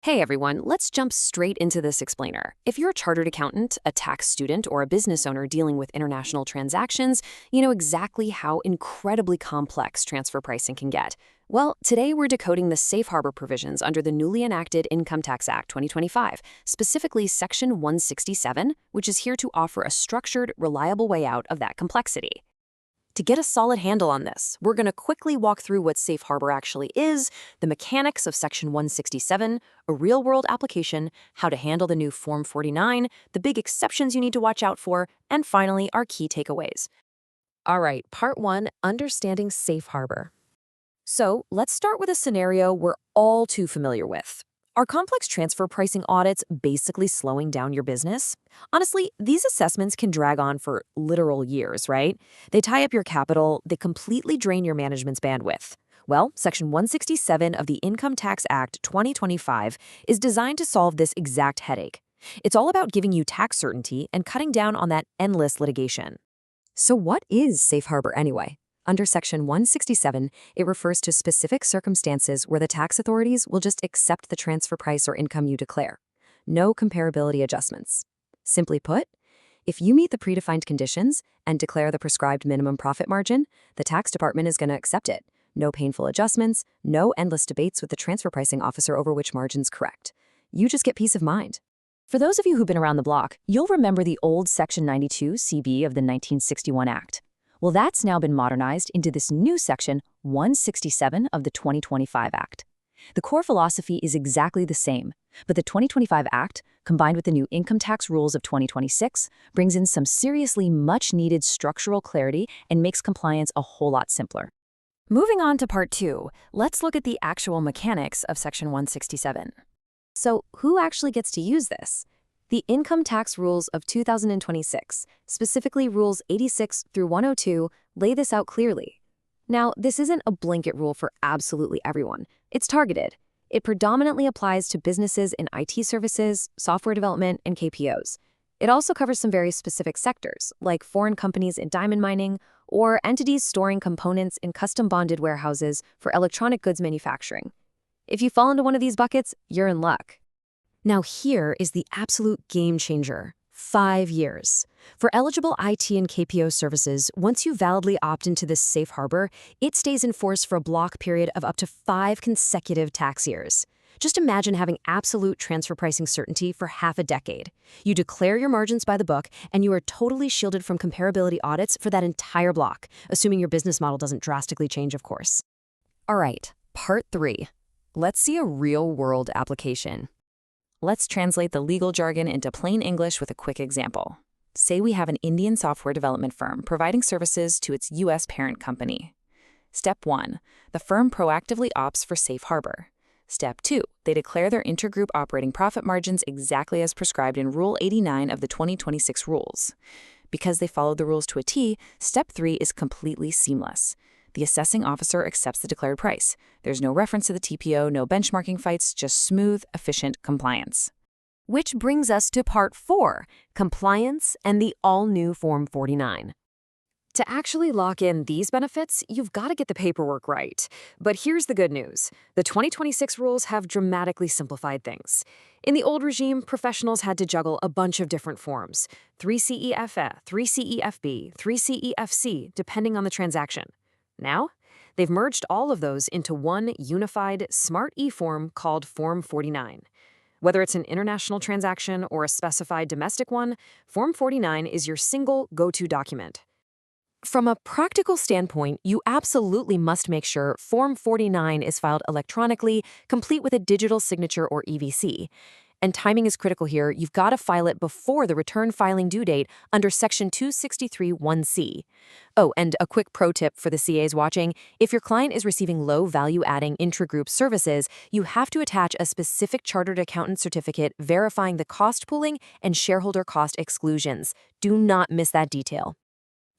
Hey everyone, let's jump straight into this explainer. If you're a chartered accountant, a tax student, or a business owner dealing with international transactions, you know exactly how incredibly complex transfer pricing can get. Well, today we're decoding the safe harbor provisions under the newly enacted Income Tax Act 2025, specifically Section 167, which is here to offer a structured, reliable way out of that complexity. To get a solid handle on this, we're going to quickly walk through what safe harbor actually is, the mechanics of Section 167, a real-world application, how to handle the new Form 49, the big exceptions you need to watch out for, and finally, our key takeaways. All right, Part 1, Understanding Safe Harbor. So let's start with a scenario we're all too familiar with. Are complex transfer pricing audits basically slowing down your business? Honestly, these assessments can drag on for literal years, right? They tie up your capital, they completely drain your management's bandwidth. Well, Section 167 of the Income Tax Act 2025 is designed to solve this exact headache. It's all about giving you tax certainty and cutting down on that endless litigation. So what is safe harbor anyway? Under Section 167, it refers to specific circumstances where the tax authorities will just accept the transfer price or income you declare. No comparability adjustments. Simply put, if you meet the predefined conditions and declare the prescribed minimum profit margin, the tax department is going to accept it. No painful adjustments, no endless debates with the transfer pricing officer over which margin's correct. You just get peace of mind. For those of you who've been around the block, you'll remember the old Section 92 CB of the 1961 Act. Well, that's now been modernized into this new Section 167 of the 2025 Act. The core philosophy is exactly the same, but the 2025 Act, combined with the new income tax rules of 2026, brings in some seriously much-needed structural clarity and makes compliance a whole lot simpler. Moving on to Part 2, let's look at the actual mechanics of Section 167. So, who actually gets to use this? The Income Tax Rules of 2026, specifically Rules 86 through 102, lay this out clearly. Now, this isn't a blanket rule for absolutely everyone. It's targeted. It predominantly applies to businesses in IT services, software development, and KPOs. It also covers some very specific sectors, like foreign companies in diamond mining or entities storing components in custom-bonded warehouses for electronic goods manufacturing. If you fall into one of these buckets, you're in luck. Now here is the absolute game changer. 5 years. For eligible IT and KPO services, once you validly opt into this safe harbor, it stays in force for a block period of up to 5 consecutive tax years. Just imagine having absolute transfer pricing certainty for half a decade. You declare your margins by the book, and you are totally shielded from comparability audits for that entire block, assuming your business model doesn't drastically change, of course. All right, Part 3. Let's see a real-world application. Let's translate the legal jargon into plain English with a quick example. Say we have an Indian software development firm providing services to its U.S. parent company. Step 1. The firm proactively opts for safe harbor. Step 2. They declare their intergroup operating profit margins exactly as prescribed in Rule 89 of the 2026 rules. Because they followed the rules to a T, Step 3 is completely seamless. The assessing officer accepts the declared price. There's no reference to the TPO, no benchmarking fights, just smooth, efficient compliance. Which brings us to Part 4, Compliance and the all-new Form 49. To actually lock in these benefits, you've got to get the paperwork right. But here's the good news. The 2026 rules have dramatically simplified things. In the old regime, professionals had to juggle a bunch of different forms, 3CEFF, 3CEFB, 3CEFC, depending on the transaction. Now, they've merged all of those into one unified, smart e-form called Form 49. Whether it's an international transaction or a specified domestic one, Form 49 is your single go-to document. From a practical standpoint, you absolutely must make sure Form 49 is filed electronically, complete with a digital signature or EVC. And timing is critical here. You've got to file it before the return filing due date under Section 263(1)(c). Oh, and a quick pro tip for the CAs watching, if your client is receiving low value-adding intragroup services, you have to attach a specific chartered accountant certificate verifying the cost pooling and shareholder cost exclusions. Do not miss that detail.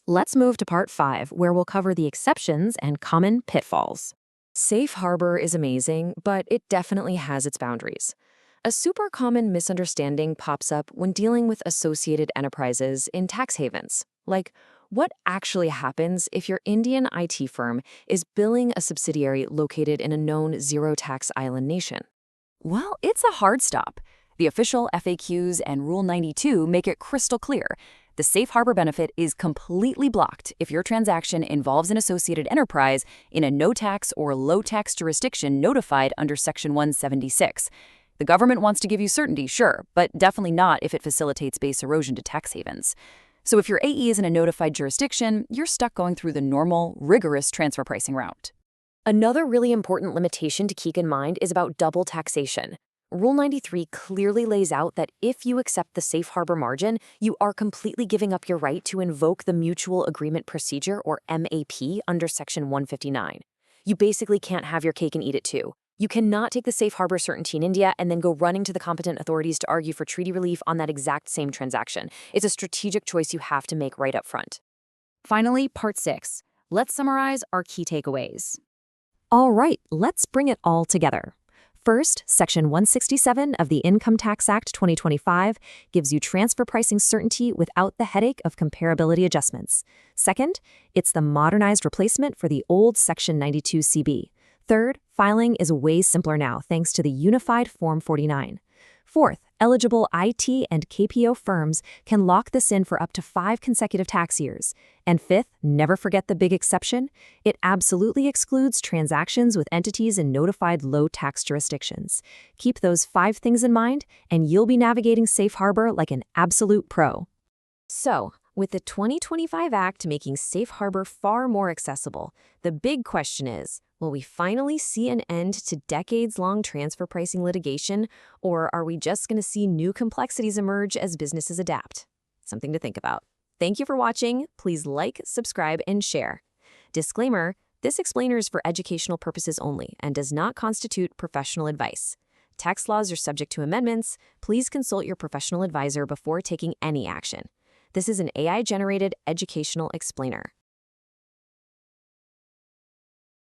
Let's move to Part 5, where we'll cover the exceptions and common pitfalls. Safe harbor is amazing, but it definitely has its boundaries. A super common misunderstanding pops up when dealing with associated enterprises in tax havens. Like, what actually happens if your Indian IT firm is billing a subsidiary located in a known zero-tax island nation? Well, it's a hard stop. The official FAQs and Rule 92 make it crystal clear. The safe harbor benefit is completely blocked if your transaction involves an associated enterprise in a no-tax or low-tax jurisdiction notified under Section 176. The government wants to give you certainty, sure, but definitely not if it facilitates base erosion to tax havens. So if your AE is in a notified jurisdiction, you're stuck going through the normal, rigorous transfer pricing route. Another really important limitation to keep in mind is about double taxation. Rule 93 clearly lays out that if you accept the safe harbor margin, you are completely giving up your right to invoke the Mutual Agreement Procedure, or MAP, under Section 159. You basically can't have your cake and eat it too. You cannot take the safe harbor certainty in India and then go running to the competent authorities to argue for treaty relief on that exact same transaction. It's a strategic choice you have to make right up front. Finally, Part 6. Let's summarize our key takeaways. All right, let's bring it all together. First, Section 167 of the Income Tax Act 2025 gives you transfer pricing certainty without the headache of comparability adjustments. Second, it's the modernized replacement for the old Section 92 CB. Third, filing is way simpler now thanks to the unified Form 49. Fourth, eligible IT and KPO firms can lock this in for up to 5 consecutive tax years. And fifth, never forget the big exception, it absolutely excludes transactions with entities in notified low-tax jurisdictions. Keep those 5 things in mind, and you'll be navigating Safe Harbor like an absolute pro. So, with the 2025 Act making Safe Harbor far more accessible, the big question is, will we finally see an end to decades-long transfer pricing litigation, or are we just going to see new complexities emerge as businesses adapt? Something to think about. Thank you for watching. Please like, subscribe, and share. Disclaimer, this explainer is for educational purposes only and does not constitute professional advice. Tax laws are subject to amendments. Please consult your professional advisor before taking any action. This is an AI-generated educational explainer.